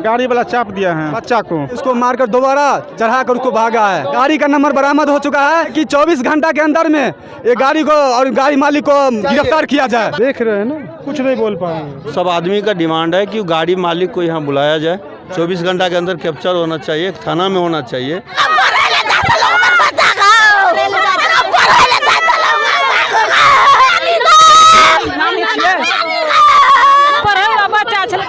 गाड़ी वाला चाप दिया है बच्चा को, उसको मारकर दोबारा चढ़ाकर उसको भागा है। गाड़ी का नंबर बरामद हो चुका है कि 24 घंटा के अंदर में ये गाड़ी को और गाड़ी मालिक को गिरफ्तार किया जाए। देख रहे हैं ना, कुछ नहीं बोल पाएंगे। सब आदमी का डिमांड है कि गाड़ी मालिक को यहाँ बुलाया जाए, 24 घंटा के अंदर कैप्चर होना चाहिए, थाना में होना चाहिए।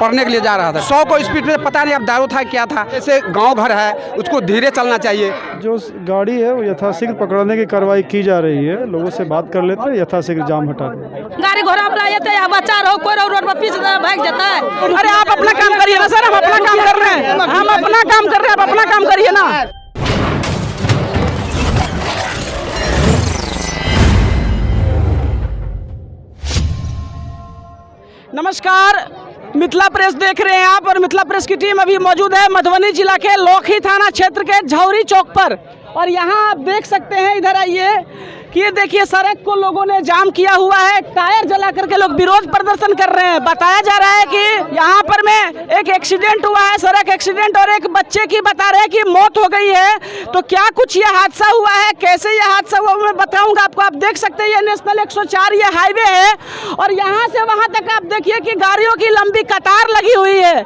पढ़ने के लिए जा रहा था, 100 को स्पीड में, पता नहीं अब दारू था क्या था। जैसे गांव घर है उसको धीरे चलना चाहिए। जो गाड़ी है वो यथाशीघ्र पकड़ने की कार्रवाई की जा रही है। लोगों से बात कर लेते हैं, यथाशीघ्र जाम हटा दें। गाड़ी घोड़ा बुलाते बच्चा रहो कोई रोड पर पीछे भाग जाता है। अरे आप अपना काम करिए ना सर, हम अपना काम कर रहे हैं, हम अपना काम कर रहे हैं, आप अपना काम करिए ना। नमस्कार, मिथिला प्रेस देख रहे हैं आप, और मिथिला प्रेस की टीम अभी मौजूद है मधुबनी जिला के लोखी थाना क्षेत्र के झौरी चौक पर। और यहाँ आप देख सकते हैं, इधर आइए, कि ये देखिए सड़क को लोगों ने जाम किया हुआ है, टायर जला करके लोग विरोध प्रदर्शन कर रहे हैं। बताया जा रहा है कि यहाँ पर में एक एक्सीडेंट हुआ है, सड़क एक्सीडेंट, और एक बच्चे की बता रहे हैं कि मौत हो गई है। तो क्या कुछ ये हादसा हुआ है, कैसे ये हादसा हुआ, मैं बताऊंगा आपको। आप देख सकते हैं ये नेशनल 104 ये हाईवे है, और यहाँ से वहाँ तक आप देखिए कि गाड़ियों की लंबी कतार लगी हुई है।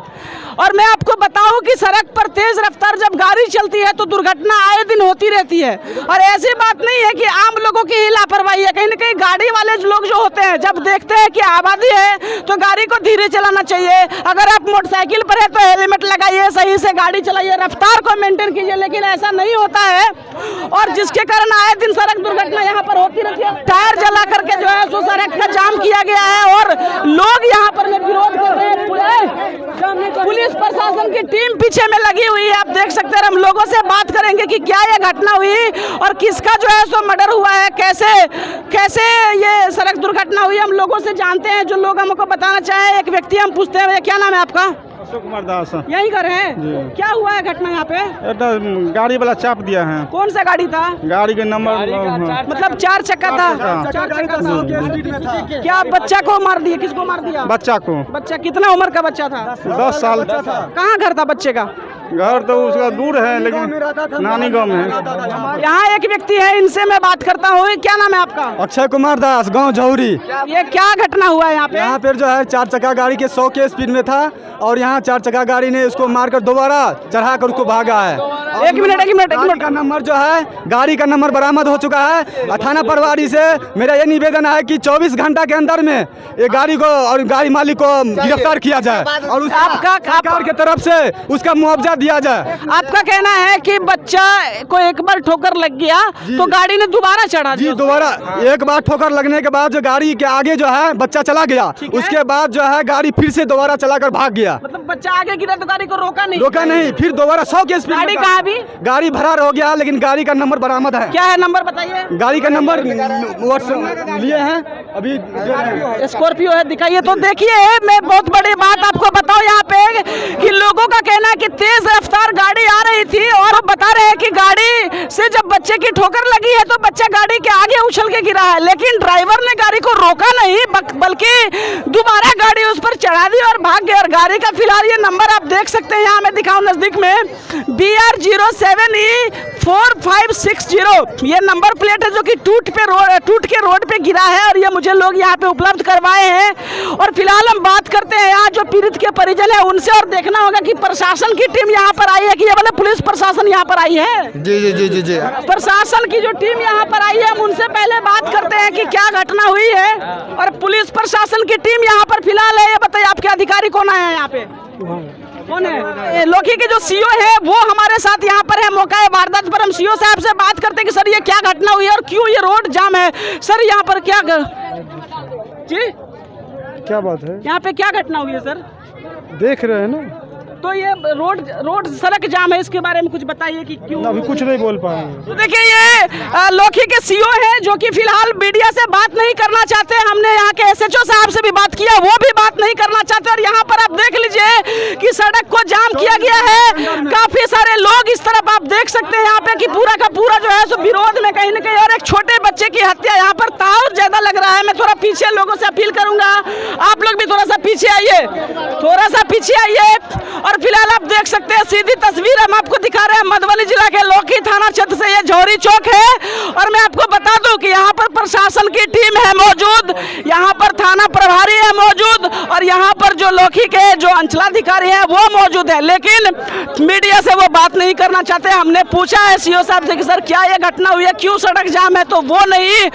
और मैं आपको बताऊं कि सड़क पर तेज रफ्तार जब गाड़ी चलती है तो दुर्घटना आए दिन होती रहती है। और ऐसी बात नहीं है कि आम लोगों की ही लापरवाही है, कहीं ना कहीं गाड़ी वाले लोग जो होते हैं जब देखते हैं कि आबादी है तो गाड़ी को धीरे चलाना चाहिए। अगर आप मोटरसाइकिल पर है तो हेलमेट लगाइए, सही से गाड़ी चलाइए, रफ्तार को मेंटेन कीजिए, लेकिन ऐसा नहीं होता है। और जिसके कारण आए दिन सड़क दुर्घटना यहाँ पर होती रहती है। टायर जला करके जो है सो सड़क का जाम किया गया है, और लोग यहाँ पर विरोध कर रहे हैं। पुलिस प्रशासन की टीम पीछे में लगी हुई है, आप देख सकते हैं। हम लोगों से बात करेंगे कि क्या ये घटना हुई और किसका जो है सो मर्डर हुआ है, कैसे ये सड़क दुर्घटना हुई, हम लोगों से जानते हैं। जो लोग हमको बताना चाहे, एक व्यक्ति हम पूछते हैं, क्या नाम है आपका? अशोक कुमार दास। यही घर है? क्या हुआ है घटना यहाँ पे? गाड़ी वाला चाप दिया है। कौन सा गाड़ी था? गाड़ी के नंबर मतलब 4 चक्का था? 4 चक्का था। क्या बच्चा को मार दिया? किसको मार दिया? बच्चा को। बच्चा कितना उम्र का बच्चा था? 10 साल। कहाँ घर था बच्चे का? घर तो उसका दूर है, लेकिन नानी गांव में है। यहाँ एक व्यक्ति है, इनसे मैं बात करता हूँ। क्या नाम है आपका? अक्षय कुमार दास, गांव झौरी। ये क्या घटना हुआ है यहाँ पे? यहाँ पर जो है 4 चक्का गाड़ी के 100 के स्पीड में था, और यहाँ 4 चक्का गाड़ी ने उसको मारकर दोबारा चढ़ाकर उसको भागा है। एक मिनट का नंबर जो है, गाड़ी का नंबर बरामद हो चुका है। थाना प्रभारी से मेरा ये निवेदन है कि 24 घंटा के अंदर में ये गाड़ी को और गाड़ी मालिक को गिरफ्तार किया जाए, और आपका सरकार की तरफ से उसका मुआवजा दिया जाए। आपका कहना है कि बच्चा को एक बार ठोकर लग गया तो गाड़ी ने दोबारा चढ़ा दिया? जी, दोबारा एक बार ठोकर लगने के बाद जो गाड़ी के आगे जो है बच्चा चला गया, उसके बाद जो है गाड़ी फिर से दोबारा चलाकर भाग गया। मतलब बच्चा आगे गिरा तो गाड़ी को रोका नहीं, फिर दोबारा 100 के स्पीड। गाड़ी कहाँ भी? गाड़ी भरार हो गया, लेकिन गाड़ी का नंबर बरामद है। क्या है नंबर बताइए? गाड़ी का नंबर लिए हैं अभी, स्कॉर्पियो है, दिखाइए। तो देखिए, मैं बहुत बड़ी बात आपको बताऊं यहाँ पे कि लोगों का कहना है कि तेज रफ्तार गाड़ी आ रही थी, और बता रहे हैं कि गाड़ी से जब बच्चे की ठोकर लगी है तो बच्चा गाड़ी के आगे उछल के गिरा है, लेकिन ड्राइवर ने गाड़ी को रोका नहीं, बल्कि दोबारा गाड़ी उस पर चढ़ा दी और भाग गया। और गाड़ी का फिलहाल ये नंबर आप देख सकते हैं, यहाँ मैं दिखाऊं नजदीक में, BR 07E4560 ये नंबर प्लेट है, जो कि टूट के रोड पे गिरा है, और ये मुझे लोग यहाँ पे उपलब्ध करवाए हैं। और फिलहाल हम बात करते हैं यहाँ जो पीड़ित के परिजन है उनसे, और देखना होगा कि प्रशासन की टीम यहाँ पर आई है कि ये वाले पुलिस प्रशासन यहाँ पर आई है। जी। प्रशासन की जो टीम यहाँ पर आई है, हम उनसे पहले बात करते हैं कि क्या घटना हुई है। और पुलिस प्रशासन की टीम यहाँ पर फिलहाल है। ये बताइए, आपके अधिकारी कौन आए हैं यहाँ पे? कौन है? लोकी के जो सीओ है वो हमारे साथ यहाँ पर है। मौका वारदात पर हम सीओ साहब से बात करते हैं कि सर ये क्या घटना हुई है और क्यों ये रोड जाम है। सर यहाँ पर क्या जी क्या बात है? यहाँ पे क्या घटना हुई है सर? देख रहे हैं ना, तो ये रोड सड़क जाम है, इसके बारे में कुछ बताइए कि क्यों? अभी कुछ नहीं बोल पाएंगे। तो देखिए, ये लोखी के सीओ हैं जो कि फिलहाल मीडिया से बात नहीं करना चाहते। हमने यहाँ के SHO साहब से भी बात किया, वो भी बात नहीं करना चाहते। और यहाँ पर आप देख लीजिए कि सड़क को जाम किया गया है, काफी सारे लोग इस तरफ आप देख सकते हैं यहाँ पे कि पूरा का पूरा जो है सो विरोध में कहीं न कहीं। और एक छोटे बच्चे की हत्या यहाँ पर ताउर ज्यादा लग रहा है। मैं थोड़ा पीछे लोगों से अपील करूंगा, आप लोग भी थोड़ा सा पीछे आइए, और फिलहाल आप देख सकते हैं, सीधी तस्वीर हम आपको दिखा रहे हैं मधुबनी जिला के लोकी थाना क्षेत्र से। ये झौरी चौक है और मैं आपको बता दूं कि यहाँ पर प्रशासन की टीम है मौजूद, यहाँ पर थाना प्रभारी है मौजूद और यहाँ पर जो लोकी के जो अंचलाधिकारी हैं वो मौजूद है, लेकिन मीडिया से वो बात नहीं करना चाहते। हमने पूछा है सीओ साहब से कि सर क्या ये घटना हुई है, क्यों सड़क जाम है, तो वो नहीं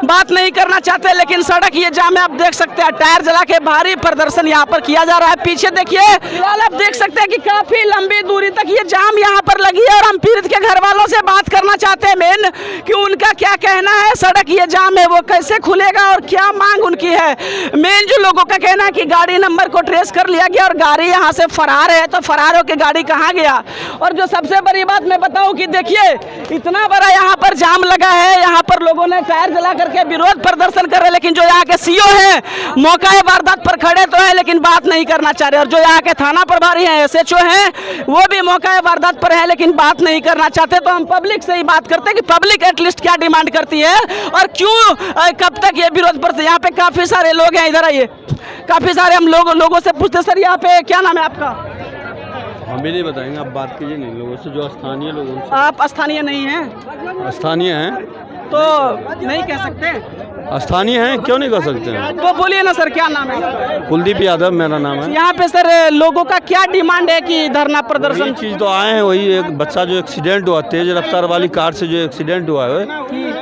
बात नहीं करना चाहते। लेकिन सड़क ये जाम है, आप देख सकते हैं टायर जला के भारी प्रदर्शन यहाँ पर किया जा रहा है। पीछे देखिए फिलहाल आप देख सकते हैं कि काफी लंबी दूरी तक ये जाम यहाँ पर लगी है और हम पीड़ित के घर वालों से बात करना चाहते हैं मेन कि उनका क्या कहना है, सड़क ये जाम है वो कैसे खुलेगा और क्या मांग उनकी है। मेन जो लोगों का कहना है कि गाड़ी नंबर को ट्रेस कर लिया गया और गाड़ी यहाँ से फरार है, तो फरार होकर गाड़ी कहाँ गया। और जो सबसे बड़ी बात मैं बताऊं कि देखिए इतना बड़ा यहाँ पर जाम लगा है, यहाँ पर लोगों ने टायर जला करके विरोध प्रदर्शन कर रहे हैं, लेकिन जो यहाँ के सीओ है मौका वारदात पर खड़े तो है लेकिन बात नहीं करना चाह रहे। और जो यहाँ के थाना प्रभारी हैं एसएचओ हैं वो भी मौका वारदात पर है लेकिन बात नहीं करना चाहते। तो हम पब्लिक से ही बात करते हैं कि पब्लिक एटलीस्ट क्या डिमांड करती है और क्यों कब तक ये विरोध पर। यहाँ पे काफी सारे लोग हैं, इधर आइए, काफी सारे हम लोगों से पूछते सर यहाँ पे क्या नाम है आपका? हम भी नहीं बताएंगे, आप बात कीजिए नहीं लोगों से, जो स्थानीय लोगों से। आप स्थानीय नहीं हैं? स्थानीय हैं तो नहीं कह सकते? स्थानीय हैं, क्यों नहीं कर सकते हैं? तो बोलिए ना सर क्या नाम है? कुलदीप यादव मेरा नाम है। यहाँ पे सर लोगों का क्या डिमांड है कि धरना प्रदर्शन? वही चीज़ तो आए हैं, वही एक बच्चा जो एक्सीडेंट हुआ तेज रफ्तार वाली कार से जो एक्सीडेंट हुआ है,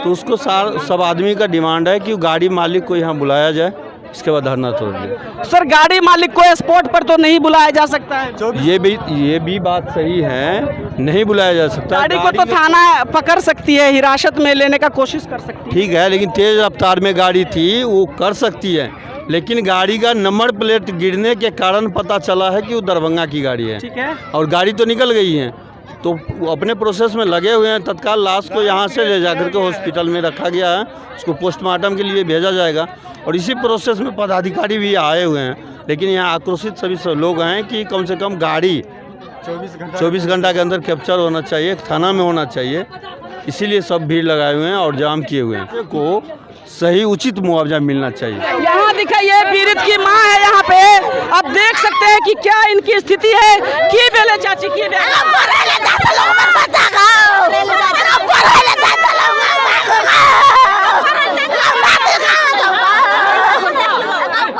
तो उसको सब आदमी का डिमांड है कि गाड़ी मालिक को यहाँ बुलाया जाए, इसके बाद धरना तोड़ दिया। सर गाड़ी मालिक को स्पॉट पर तो नहीं बुलाया जा सकता है? ये भी बात सही है, नहीं बुलाया जा सकता। गाड़ी को तो थाना पकड़ सकती है, हिरासत में लेने का कोशिश कर सकती है। ठीक है, लेकिन तेज रफ्तार में गाड़ी थी वो कर सकती है, लेकिन गाड़ी का नंबर प्लेट गिरने के कारण पता चला है कि वो दरभंगा की गाड़ी है। ठीक है, और गाड़ी तो निकल गई है, तो वो अपने प्रोसेस में लगे हुए हैं। तत्काल लाश को यहाँ से ले जाकर के हॉस्पिटल में रखा गया है, उसको पोस्टमार्टम के लिए भेजा जाएगा। और इसी प्रोसेस में पदाधिकारी भी आए हुए हैं, लेकिन यहाँ आक्रोशित सभी लोग हैं कि कम से कम गाड़ी 24 घंटा के अंदर कैप्चर होना चाहिए, थाना में होना चाहिए। इसीलिए सब भीड़ लगाए हुए हैं और जाम किए हुए हैं, को सही उचित मुआवजा मिलना चाहिए। यहाँ दिखाइए पीड़ित की माँ है यहाँ पे, आप देख सकते हैं कि क्या इनकी स्थिति है। की बेले चाची की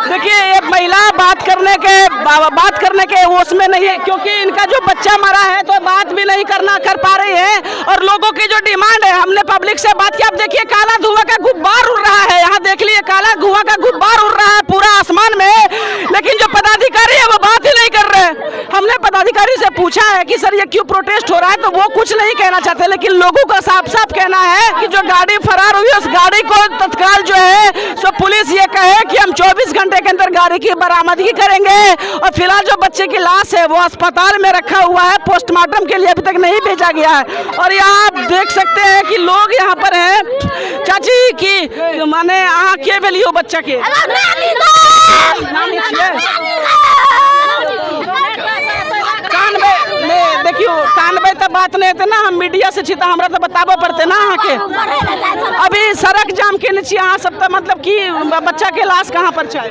देखिए ये महिला बात करने के होश में नहीं है, क्योंकि इनका जो बच्चा मरा है तो बात भी नहीं कर पा रही है। और लोगों की जो डिमांड है, हमने पब्लिक से बात की। आप देखिए काला धुआं का गुब्बार उड़ रहा है, यहाँ देख लीजिए काला धुआं का गुब्बार उड़ रहा है पूरा आसमान में, लेकिन जो पदाधिकारी है वो बात ही नहीं कर रहे। हमने पदाधिकारी से पूछा है कि सर ये क्यों प्रोटेस्ट हो रहा है, तो वो कुछ नहीं कहना चाहते, लेकिन लोगों का साफ साफ कहना है कि जो गाड़ी फरार हुई उस गाड़ी को तत्काल जो है सो पुलिस ये कहे कि हम 24 घंटे के अंदर गाड़ी की बरामदगी करेंगे। और फिलहाल जो बच्चे की लाश है वो अस्पताल में रखा हुआ है, पोस्टमार्टम के लिए अभी तक नहीं भेजा गया है। और यहाँ आप देख सकते हैं कि लोग यहाँ पर हैं। चाची की माने आँख के बेलियो बच्चा के देखियो कानबे तो बात नहीं थे ना, हम मीडिया से छिता हमरा तो बताबो पड़ते ना यहाँ के। अभी सड़क जाम के नीचे यहाँ सब तो मतलब कि बच्चा के लाश कहाँ पर चाहे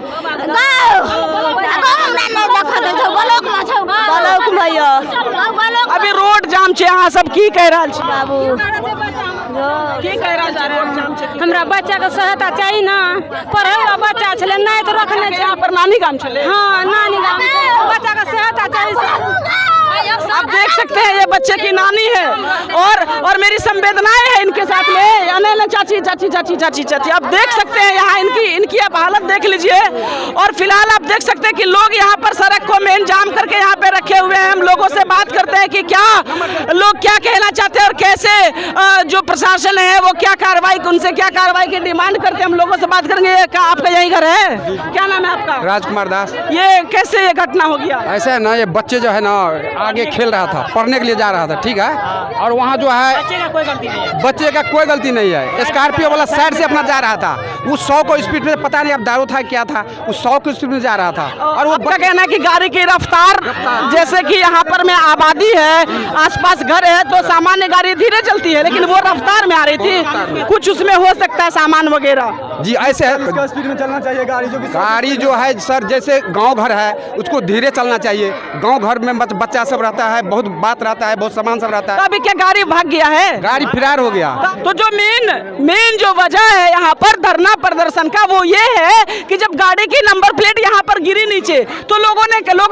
अभी रोड जाम छे, यहाँ सब की कह रहा हमरा बच्चा के सहायता चाहिए ना, पढ़े वाला बच्चा छले नहीं तो रखने यहाँ पर नानी गाम चले। हाँ नानी गाम बच्चा का सहायता चाहिए। आप देख सकते हैं ये बच्चे की नानी है और मेरी संवेदनाएं हैं इनके साथ में। अनिल चाची चाची चाची चाची चाची आप देख सकते हैं यहाँ इनकी आप हालत देख लीजिए। और फिलहाल आप देख सकते हैं कि लोग यहाँ पर सड़क को मेन जाम करके यहाँ पे रखे हुए हैं। हम लोगों से बात करते हैं कि क्या लोग क्या कहना चाहते हैं और कैसे जो प्रशासन है वो क्या कार्रवाई, उनसे क्या कार्रवाई की डिमांड करते हैं। हम लोगों से बात करेंगे। आपका यही घर है, क्या नाम है आपका? राजकुमार दास। ये कैसे ये घटना हो गया? ऐसा है ना, ये बच्चे जो है ना आगे खेल रहा था, पढ़ने के लिए जा रहा था, ठीक है, और वहाँ जो है बच्चे का कोई गलती नहीं है। स्कॉर्पियो वाला साइड से अपना जा रहा था, वो 100 को स्पीड में, पता नहीं अब दारू था क्या था, वो 100 की स्पीड में जा रहा था। और वो कहना है कि गाड़ी की रफ्तार जैसे कि यहाँ पर में आबादी गाड़ी है, आसपास घर है, तो सामान्य गाड़ी धीरे चलती है, लेकिन वो रफ्तार में आ रही थी, कुछ उसमें हो सकता है सामान वगैरह। जी ऐसे है, स्पीड में चलना चाहिए गाड़ी जो है सर, जैसे गांव घर है उसको धीरे चलना चाहिए। गांव घर में बच्चा सब रहता है, बहुत बात रहता है, बहुत सामान सब रहता है। अभी क्या गाड़ी भाग गया है? गाड़ी फिरार हो गया। तो जो मेन जो वजह है यहाँ पर धरना प्रदर्शन का, वो ये है कि जब गाड़ी की नंबर प्लेट यहाँ पर गिरी नीचे, तो लोगों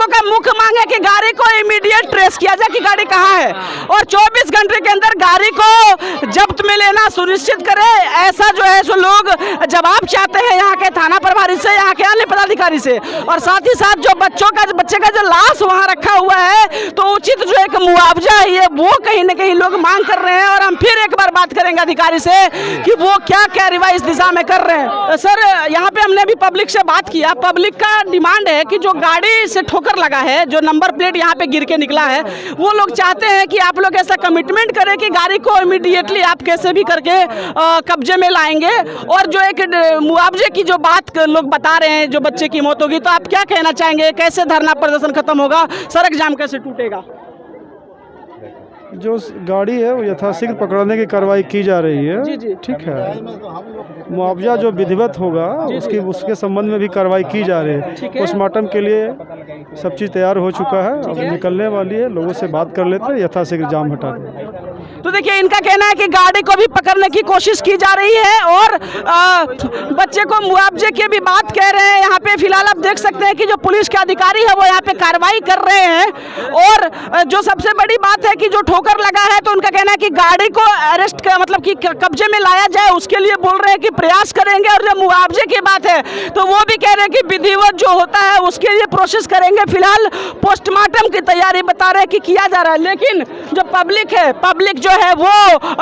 का मुख्य मांग है कि गाड़ी को इमीडिएट ट्रेस किया जाए कि गाड़ी कहाँ है, और 24 घंटे के अंदर गाड़ी को जब्त में लेना सुनिश्चित करे। ऐसा जो है सो लोग जवाब चाहते हैं यहाँ के थाना प्रभारी से, यहाँ के अन्य पदाधिकारी से, और साथ ही साथ जो बच्चे का जो लाश वहाँ रखा हुआ है, तो उचित जो एक मुआवजा है वो कहीं न कहीं लोग मांग कर रहे हैं। और हम फिर एक बार बात करेंगे अधिकारी से कि वो क्या कार्रवाई इस दिशा में कर रहे हैं। सर, यहाँ पे हमने भी पब्लिक से बात किया, पब्लिक का डिमांड है कि जो गाड़ी से ठोकर लगा है, जो नंबर प्लेट यहाँ पे गिर के निकला है, वो लोग चाहते हैं कि आप लोग ऐसा कमिटमेंट करें कि गाड़ी को इमीडिएटली आप कैसे भी करके कब्जे में लाएंगे। और जो एक मुआवजे की जो बात लोग बता रहे हैं, जो बच्चे की मौत होगी, तो आप क्या कहना चाहेंगे, कैसे धरना प्रदर्शन खत्म होगा, सड़क जाम कैसे टूटेगा? जो गाड़ी है वो यथाशीघ्र पकड़ने की कार्रवाई की जा रही है। जी जी। ठीक है, मुआवजा जो विधिवत होगा उसके संबंध में भी कार्रवाई की जा रही है। पोस्टमार्टम के लिए सब चीज़ तैयार हो चुका है, अब निकलने वाली है, लोगों से बात कर लेते हैं, यथाशीघ्र जाम हटा दें। तो देखिए, इनका कहना है कि गाड़ी को भी पकड़ने की कोशिश की जा रही है और बच्चे को मुआवजे की भी बात कह रहे हैं। यहाँ पे फिलहाल आप देख सकते हैं कि जो पुलिस के अधिकारी है वो यहाँ पे कार्रवाई कर रहे हैं। और जो सबसे बड़ी बात है कि जो ठोकर लगा है, तो उनका कहना है कि गाड़ी को अरेस्ट मतलब कि कब्जे में लाया जाए, उसके लिए बोल रहे हैं कि प्रयास करेंगे। और जो मुआवजे की बात है, तो वो भी कह रहे हैं कि विधिवत जो होता है उसके लिए प्रोसेस करेंगे। फिलहाल पोस्टमार्टम की तैयारी बता रहे हैं कि किया जा रहा है, लेकिन जो पब्लिक है, पब्लिक जो है वो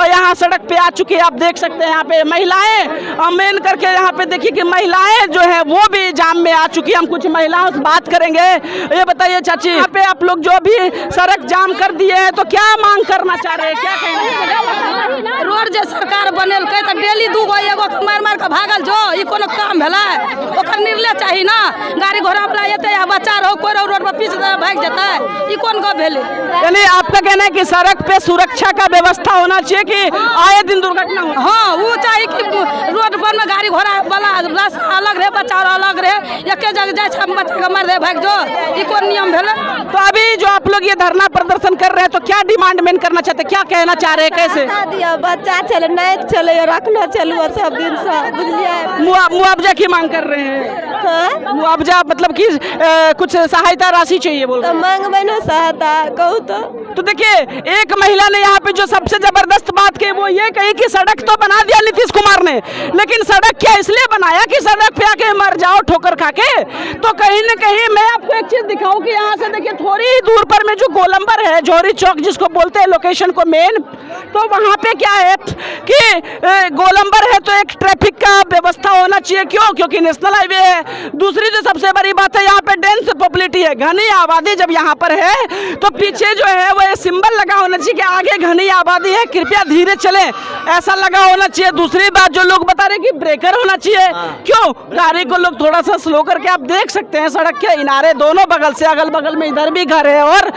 यहाँ सड़क पे आ चुकी है। आप देख सकते हैं यहाँ पे महिलाएं मेन करके, यहाँ पे देखिए कि महिलाएं जो है वो भी जाम में आ चुकी है। हम कुछ महिलाओं से बात करेंगे। ये बताइए चाची, यहाँ पे आप लोग जो भी सड़क जाम कर दिए हैं, तो क्या मांग करना चाह रहे हैं, क्या कहना है? रोड जे सरकार बनेलकै त डेली दू गो एगो मार मार के भागल जो, ई कोनो काम भेलै? ओकर निर्णय चाही ना। गाड़ी घोड़ा वाला एते या बच्चा रहो, कोई रोड पर पीछे भाग जेतै, ई कोन गप भेलै? यानी आपका कहना है कि सड़क पे सुरक्षा का व्यवस्था होना चाहिए कि आए दिन दुर्घटना हो? हाँ, वो चाहिए कि रोड पर में गाड़ी घोड़ा वाला रास्ता अलग रहे, बच्चा अलग रहे, एके जगह जाए छै बच्चा के मार दे भाग जो, ई कोन नियम भेलै? तो अभी जो आप लोग ये धरना प्रदर्शन कर रहे हैं, तो क्या डिमांड मेन करना चाहते हैं, क्या कहना चाह रहे हैं, कैसे? बच्चा चले नहीं चले, रखना चलू सब दिन से, बुझलिए? मुआवजा की मांग कर रहे हैं। हाँ? मुआवजा मतलब कि कुछ सहायता राशि चाहिए बोल रहे तो मांगबे ना सहायता, कहू तो देखिए, एक महिला ने यहाँ पे जो सबसे जबरदस्त बात की वो ये कही कि सड़क तो बना दिया नीतीश कुमार ने, लेकिन सड़क क्या इसलिए बनाया कि सड़क पे आके मर जाओ ठोकर खा के? तो कहीं न कहीं मैं आपको एक चीज दिखाऊं कि यहाँ से देखिए थोड़ी ही दूर पर में जो गोलंबर है, जौहरी चौक जिसको बोलते हैं लोकेशन को मेन, तो वहाँ पे क्या है कि गोलंबर है तो एक ट्रैफिक का व्यवस्था होना चाहिए। क्यों? क्योंकि नेशनल हाईवे है। दूसरी जो सबसे बड़ी बात है, यहाँ पे डेंस पॉपुलेटी है, घनी आबादी जब यहाँ पर है, तो पीछे जो है वो सिंबल लगा होना चाहिए कि आगे घनी आबादी है, कृपया धीरे चलें, ऐसा लगा होना चाहिए। दूसरी बात जो लोग बता रहे कि ब्रेकर होना चाहिए। क्यों? गाड़ी को लोग थोड़ा सा स्लो करके, आप देख सकते हैं सड़क के किनारे दोनों बगल से, अगल बगल में इधर भी घर है और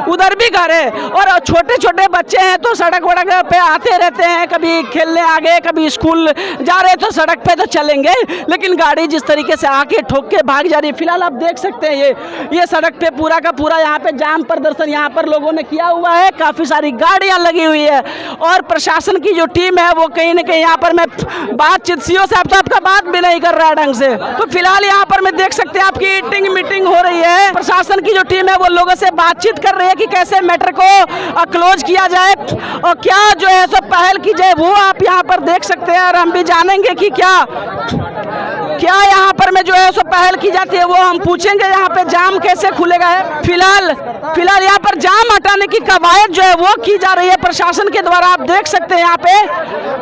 उधर भी घर है, और छोटे छोटे बच्चे हैं तो सड़क वड़क पे आते रहते हैं, कभी खेलने आ गए, कभी स्कूल जा रहे तो सड़क पे तो चलेंगे, लेकिन गाड़ी जिस तरीके से आके ठोक के भाग जा रही है। फिलहाल आप देख सकते हैं ये सड़क पे पूरा का पूरा यहाँ पे जाम प्रदर्शन यहाँ पर लोगों ने किया हुआ है, काफी सारी गाड़ियां लगी हुई है, और प्रशासन की जो टीम है वो कहीं न कहीं यहाँ पर मैं बातचीत सीओ साहब तो आपका बात भी नहीं कर रहा है ढंग से। तो फिलहाल यहाँ पर मैं देख सकते हैं आपकी मीटिंग हो रही है, प्रशासन की जो टीम है वो लोगों से बातचीत कर रही है कि कैसे मैटर को क्लोज किया जाए और क्या जो है सो पहल की जाए, वो आप यहाँ पर देख सकते हैं। और हम भी जानेंगे कि क्या यहाँ पर में जो है सो पहल की जाती है, वो हम पूछेंगे यहाँ पे जाम कैसे खुलेगा है। फिलहाल यहाँ पर जाम हटाने की कवायद जो है वो की जा रही है प्रशासन के द्वारा, आप देख सकते हैं यहाँ पे,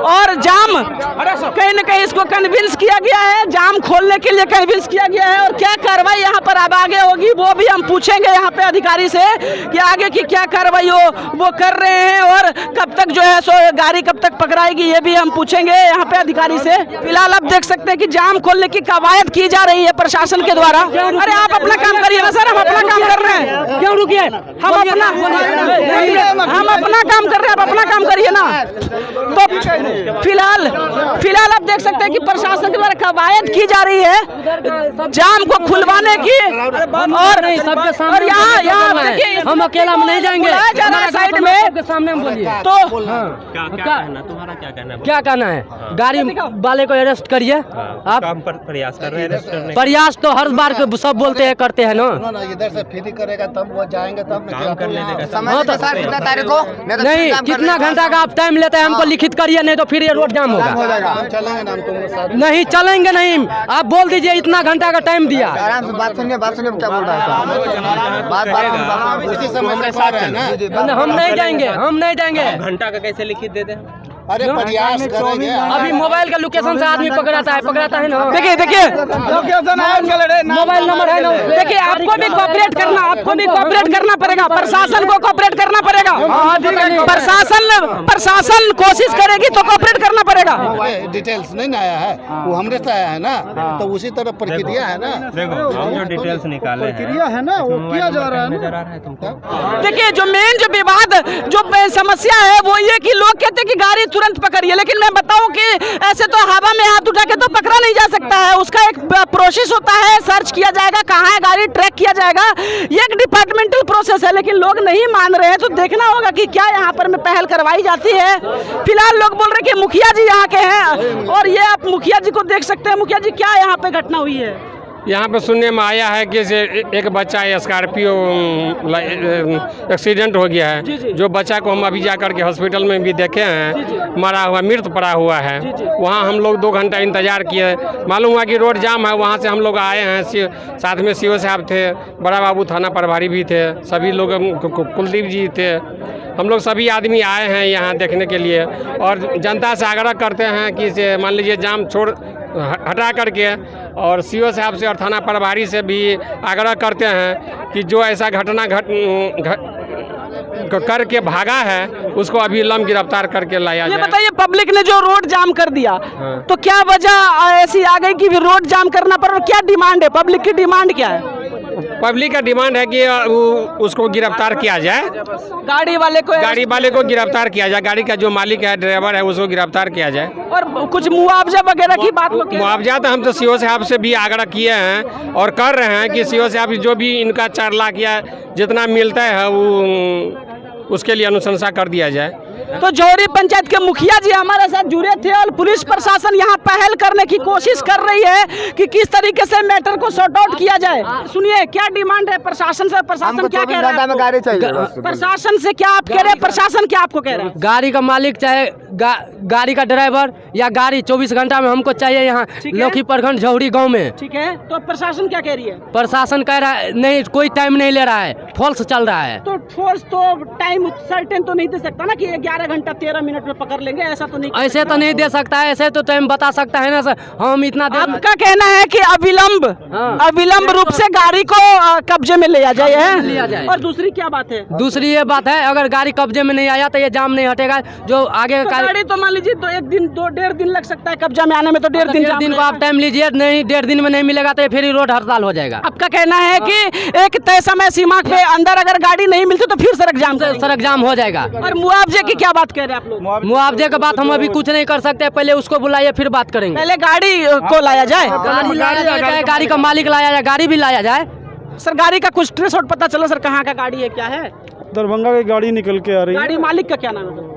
और जाम कहीं न कहीं इसको कन्विंस किया गया है, जाम खोलने के लिए कन्विंस किया गया है। और क्या कार्रवाई यहाँ पर अब आगे होगी वो भी हम पूछेंगे यहाँ पे अधिकारी से कि आगे की क्या कार्रवाई हो वो कर रहे हैं, और कब तक जो है सो गाड़ी कब तक पकड़ाएगी ये भी हम पूछेंगे यहाँ पे अधिकारी से। फिलहाल आप देख सकते हैं कि जाम खोलने की कवायद की जा रही है प्रशासन के द्वारा। अरे आप अपना काम करिए ना सर, हम अपना काम कर रहे हैं, क्यों रुकिए? अपना काम कर रहे हैं, आप अपना काम करिए ना। तो फिलहाल आप देख सकते हैं कि प्रशासन के द्वारा कवायद की जा रही है जाम को खुलवाने की, और यहाँ देखिए हम अकेला में नहीं जाएंगे, साइड में सामने हम बोलिए तो तुम्हारा क्या कहना है? गाड़ी वाले को अरेस्ट करिए आप। काम पर प्रयास कर रहे हैं, प्रयास तो हर बार सब बोलते हैं करते हैं ना। इधर से फ्री करेगा तब वो जाएंगे, तब काम करने देगा। कितना तारीख को नहीं, कितना घंटा का आप टाइम लेते हैं हमको लिखित करिए, नहीं तो फिर ये रोड जाम होगा। चलेंगे ना हम तुम साथ। नहीं चलेंगे नहीं, आप बोल दीजिए इतना घंटा का टाइम दिया। आराम से बात सुनिए क्या बोल रहा है। बात उसी समय से है ना। हम नहीं जाएंगे। घंटा का कैसे लिखित दे दें? अरे प्रयास करेंगे। अभी मोबाइल का लोकेशन से आदमी पकड़ाता है ना। देखिए मोबाइल नंबर है ना। देखिए आपको भी कोऑपरेट करना पड़ेगा, प्रशासन को कोऑपरेट करना पड़ेगा। प्रशासन कोशिश करेगी तो कोऑपरेट करना पड़ेगा। डिटेल्स नहीं आया है, वो हमरे से आया है ना, तो उसी तरह प्रक्रिया है ना। देखो हम जो डिटेल्स निकाले हैं, प्रक्रिया है ना, वो किया जा रहा है तुमको। देखिए जो मेन जो विवाद जो समस्या है वो ये कि लोग कहते हैं कि गाड़ी तुरंत पकड़िए, लेकिन मैं बताऊं कि ऐसे तो हवा में हाथ उठा के तो पकड़ा नहीं जा सकता है। उसका एक प्रोसेस होता है, सर्च किया जाएगा कहाँ है गाड़ी, ट्रैक किया जाएगा, ये एक डिपार्टमेंटल प्रोसेस है। लेकिन लोग नहीं मान रहे हैं, तो देखना होगा कि क्या यहाँ पर में पहल करवाई जाती है। फिलहाल लोग बोल रहे कि मुखिया जी यहाँ के हैं, और ये आप मुखिया जी को देख सकते हैं। मुखिया जी क्या यहाँ पे घटना हुई है? यहाँ पे सुनने में आया है कि एक बच्चा स्कॉर्पियो एक्सीडेंट हो गया है। जो बच्चा को हम अभी जा कर के हॉस्पिटल में भी देखे हैं, मरा हुआ, मृत पड़ा हुआ है। वहाँ हम लोग 2 घंटा इंतजार किए, मालूम हुआ कि रोड जाम है। वहाँ से हम लोग आए हैं, साथ में सीओ साहब थे, बड़ा बाबू थाना प्रभारी भी थे, सभी लोग, कुलदीप जी थे। हम लोग सभी आदमी आए हैं यहाँ देखने के लिए, और जनता से आग्रह करते हैं कि मान लीजिए जाम हटा करके, और सीओ साहब से और थाना प्रभारी से भी आग्रह करते हैं कि जो ऐसा घटना करके भागा है उसको अभी लम गिरफ्तार करके लाया जाए। ये बताइए, पब्लिक ने जो रोड जाम कर दिया, तो क्या वजह ऐसी आ गई कि रोड जाम करना पड़ा? क्या डिमांड है, पब्लिक की डिमांड क्या है? पब्लिक का डिमांड है कि उसको गिरफ्तार किया जाए, गाड़ी वाले को गिरफ्तार किया जाए, गाड़ी का जो मालिक है, ड्राइवर है, उसको गिरफ्तार किया जाए। और कुछ मुआवजा वगैरह की बात, मुआवजा तो हम तो सीओ साहब से भी आग्रह किए हैं और कर रहे हैं कि सीओ साहब जो भी इनका 4 लाख या जितना मिलता है वो उसके लिए अनुशंसा कर दिया जाए। तो जौहरी पंचायत के मुखिया जी हमारे साथ जुड़े थे, और पुलिस प्रशासन यहाँ पहल करने की कोशिश कर रही है कि किस तरीके से मैटर को सॉर्ट आउट किया जाए। सुनिए क्या डिमांड है प्रशासन से, प्रशासन क्या कह रहा है? गाड़ी चाहिए प्रशासन से क्या आप कह रहे हैं, प्रशासन क्या आपको कह रहा है? गाड़ी का मालिक चाहे गाड़ी का ड्राइवर या गाड़ी 24 घंटा में हमको चाहिए यहाँ लोकी प्रखंड जौहरी गाँव में। ठीक है, तो प्रशासन क्या कह रही है? प्रशासन कह रहा है नहीं, कोई टाइम नहीं ले रहा है, फॉल्स चल रहा है। तो फॉल्स तो टाइम सर्टेन तो नहीं दे सकता ना कि 11 घंटा 13 मिनट में पकड़ लेंगे, ऐसा तो नहीं। ऐसे तो नहीं दे सकता है, ऐसे तो टाइम बता सकता है ना सर। हम इतना आपका कहना है कि अविलंब रूप से गाड़ी को कब्जे में लिया जाए। और दूसरी क्या बात है? दूसरी ये बात है, अगर गाड़ी कब्जे में नहीं आया तो ये जाम नहीं हटेगा। जो आगे गाड़ी तो मान लीजिए तो 1 दिन 2-1.5 दिन लग सकता है कब्जा में आने में, तो 1.5 दिन को आप टाइम लीजिए। नहीं, 1.5 दिन में नहीं मिलेगा तो फिर रोड हड़ताल हो जाएगा। आपका कहना है कि एक तय समय सीमा के अंदर अगर गाड़ी नहीं मिलती तो फिर सड़क जाम हो जाएगा। और मुआवजे की क्या बात कह रहे हैं आप लोग? मुआवजे के बात हम अभी कुछ नहीं कर सकते, पहले उसको बुलाइए फिर बात करेंगे। पहले गाड़ी को लाया जाए, गाड़ी का मालिक लाया जाए, गाड़ी भी लाया जाए। सर गाड़ी का कुछ ट्रेस आउट पता चला सर, कहाँ का गाड़ी है, क्या है? दरभंगा की गाड़ी निकल के आ रही है। गाड़ी मालिक का क्या नाम है?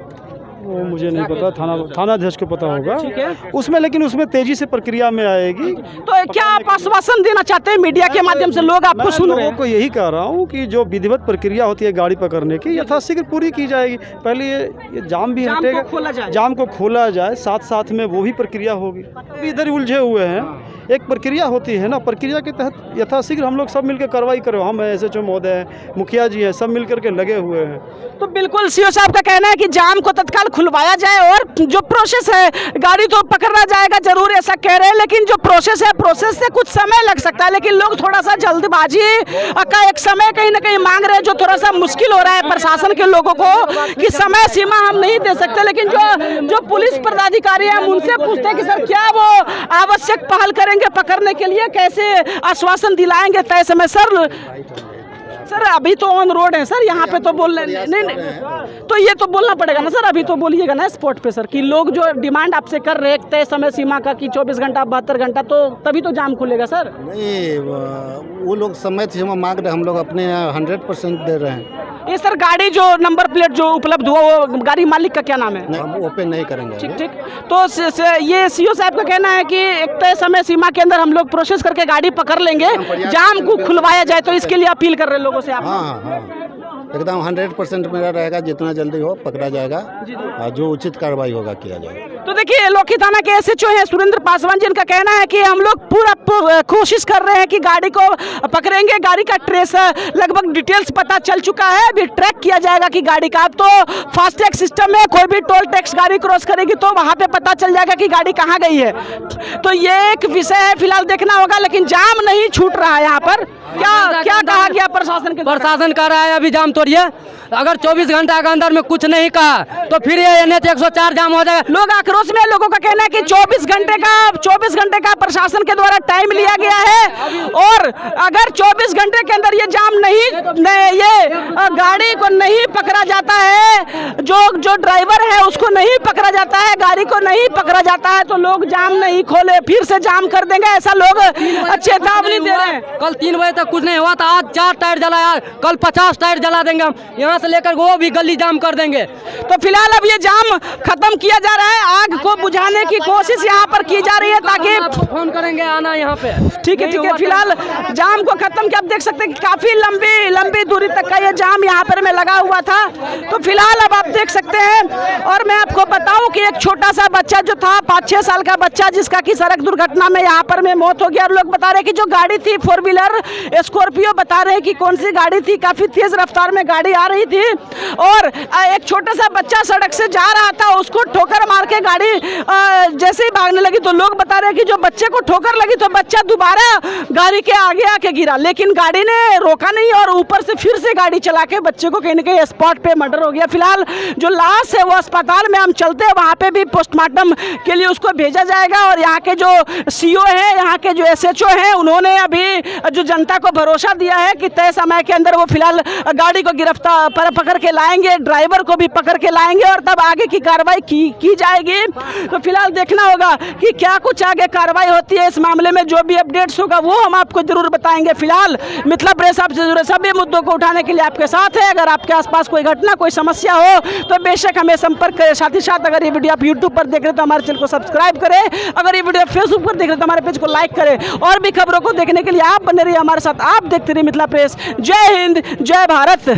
वो मुझे नहीं पता, थाना अध्यक्ष को पता होगा। ठीक है, उसमें लेकिन उसमें तेजी से प्रक्रिया में आएगी। तो क्या आप आश्वासन देना चाहते हैं मीडिया के माध्यम से? लोग आपको सुन रहे हैं। लोगों को यही कह रहा हूँ कि जो विधिवत प्रक्रिया होती है गाड़ी पकड़ने की, यथाशीघ्र पूरी की जाएगी। पहले ये जाम भी हटेगा, जाम को खोला जाए, साथ साथ में वो भी प्रक्रिया होगी। अभी इधर उलझे हुए हैं, एक प्रक्रिया होती है ना, प्रक्रिया के तहत यथाशीघ्र हम लोग सब मिलकर कार्रवाई करो। हम SHO महोदय हैं, मुखिया जी हैं, सब मिलकर के लगे हुए हैं। तो बिल्कुल सीओ साहब का कहना है कि जाम को तत्काल खुलवाया जाए, और जो प्रोसेस है गाड़ी तो पकड़ा जाएगा जरूर, ऐसा कह रहे हैं। लेकिन जो प्रोसेस है, प्रोसेस से कुछ समय लग सकता है। लेकिन लोग थोड़ा सा जल्दबाजी का एक समय कहीं ना कहीं मांग रहे हैं, जो थोड़ा सा मुश्किल हो रहा है प्रशासन के लोगों को कि समय सीमा हम नहीं दे सकते। लेकिन जो पुलिस पदाधिकारी हैं, हम उनसे पूछते हैं कि सर क्या वो आवश्यक पहल करेंगे पकड़ने के लिए, कैसे आश्वासन दिलाएंगे तय समय? सर सर अभी तो ऑन रोड है सर, यहाँ पे तो बोल रहे नहीं, तो ये तो बोलना पड़ेगा ना सर, अभी तो बोलिएगा ना स्पॉट पे सर कि लोग जो डिमांड आपसे कर रहे हैं तय समय सीमा का कि 24 घंटा 72 घंटा, तो तभी तो जाम खुलेगा सर। नहीं, वो लोग समय सीमा मांग रहे, हम लोग अपने 100% दे रहे हैं। ये सर गाड़ी जो नंबर प्लेट जो उपलब्ध हुआ वो गाड़ी मालिक का क्या नाम है? नहीं, हम ओपन नहीं करेंगे। ठीक ठीक, तो ये सीओ साहब का कहना है कि एक तय समय सीमा के अंदर हम लोग प्रोसेस करके गाड़ी पकड़ लेंगे, जाम को खुलवाया जाए, तो इसके लिए अपील कर रहे हैं लोगों से आप। हाँ हाँ, एकदम 100% मेरा रहेगा, जितना जल्दी हो पकड़ा जाएगा और जो उचित कार्रवाई होगा किया जाएगा। तो देखिए लोकी थाना के एसएचओ हैं सुरेंद्र पासवान, जिनका कहना है कि हम लोग पूरा कोशिश कर रहे हैं कि गाड़ी को पकड़ेंगे, गाड़ी का ट्रेस लगभग डिटेल्स पता चल चुका है, अभी ट्रैक किया जाएगा कि गाड़ी का। अब तो फास्टैग सिस्टम है, कोई भी टोल टैक्स गाड़ी क्रॉस करेगी तो वहाँ पे पता चल जाएगा कि गाड़ी कहाँ गई है। तो ये एक विषय है, फिलहाल देखना होगा, लेकिन जाम नहीं छूट रहा है यहाँ पर। क्या कहा गया प्रशासन के? प्रशासन कह रहा है अभी जाम तोड़िए, अगर 24 घंटा के अंदर में कुछ नहीं कहा तो फिर ये NH 104 जाम हो जाएगा। लोग आक्रोश में, लोगों का कहना है कि 24 घंटे का प्रशासन के द्वारा टाइम लिया गया है, और अगर 24 घंटे के अंदर ये जाम ये गाड़ी को नहीं पकड़ा जाता है, जो ड्राइवर है उसको नहीं पकड़ा जाता है, गाड़ी को नहीं पकड़ा जाता है, तो लोग जाम नहीं खोले फिर से जाम कर देंगे, ऐसा लोग चेतावनी दे रहे हैं। कल 3 बजे तक कुछ नहीं हुआ था, आज 4 टायर जलाया, कल 50 टायर जला देंगे हम, यहाँ से लेकर वो भी गली जाम कर देंगे। तो फिलहाल अब ये जाम खत्म किया जा रहा है, आग को बुझाने की कोशिश यहाँ पर की जा रही है ताकि फोन करेंगे आना यहाँ पे। ठीक है, फिलहाल जाम को खत्म किया। आप देख सकते हैं कि काफी लंबी दूरी तक का ये जाम यहाँ पर में लगा हुआ था। तो फिलहाल अब आप देख सकते हैं, और मैं आपको बताऊं कि एक छोटा सा बच्चा जो था 5-6 साल का बच्चा, जिसका की सड़क दुर्घटना में यहाँ पर में मौत हो गया, और लोग बता रहे हैं कि जो गाड़ी थी 4 व्हीलर स्कॉर्पियो, बता रहे हैं कि कौन सी गाड़ी थी, काफी तेज रफ्तार में गाड़ी आ रही थी, और एक छोटा सा बच्चा सड़क से जा रहा था, उसको ठोकर मार के गाड़ी जैसे ही भागने लगी, तो लोग बता रहे हैं कि जो बच्चे को ठोकर लगी तो बच्चा दोबारा गाड़ी के आगे आके गिरा, लेकिन गाड़ी ने रोका नहीं, और ऊपर से फिर से गाड़ी चला के बच्चे को कहीं ना कहीं स्पॉट पे मर्डर हो गया। फिलहाल जो लाश है वो अस्पताल में हम चलते हैं, वहाँ पे भी पोस्टमार्टम के लिए उसको भेजा जाएगा, और यहाँ के जो सीओ है, यहाँ के जो एसएचओ हैं, उन्होंने अभी जो जनता को भरोसा दिया है कि तय समय के अंदर वो फिलहाल गाड़ी को गिरफ्तार पकड़ के लाएंगे, ड्राइवर को भी पकड़ के लाएंगे, और तब आगे की कार्रवाई की जाएगी। तो फिलहाल देखना होगा कि क्या कुछ आगे कार्रवाई होती है इस मामले में। जो भी अपडेट्स होगा वो हम आपको जरूर बताएंगे। फिलहाल मिथिला प्रेस आपसे जुड़े सभी मुद्दों को उठाने के लिए आपके साथ है। अगर आपके आसपास कोई घटना, कोई समस्या हो तो बेशक हमें संपर्क करें। साथ ही साथ अगर ये वीडियो आप यूट्यूब पर देख रहे हैं तो हमारे चैनल को सब्सक्राइब करें, अगर ये वीडियो फेसबुक पर देख रहे हैं तो हमारे पेज को लाइक करें, और भी खबरों को देखने के लिए आप बने रहिए हमारे साथ। आप देखते रहिए मिथिला प्रेस। जय हिंद, जय भारत।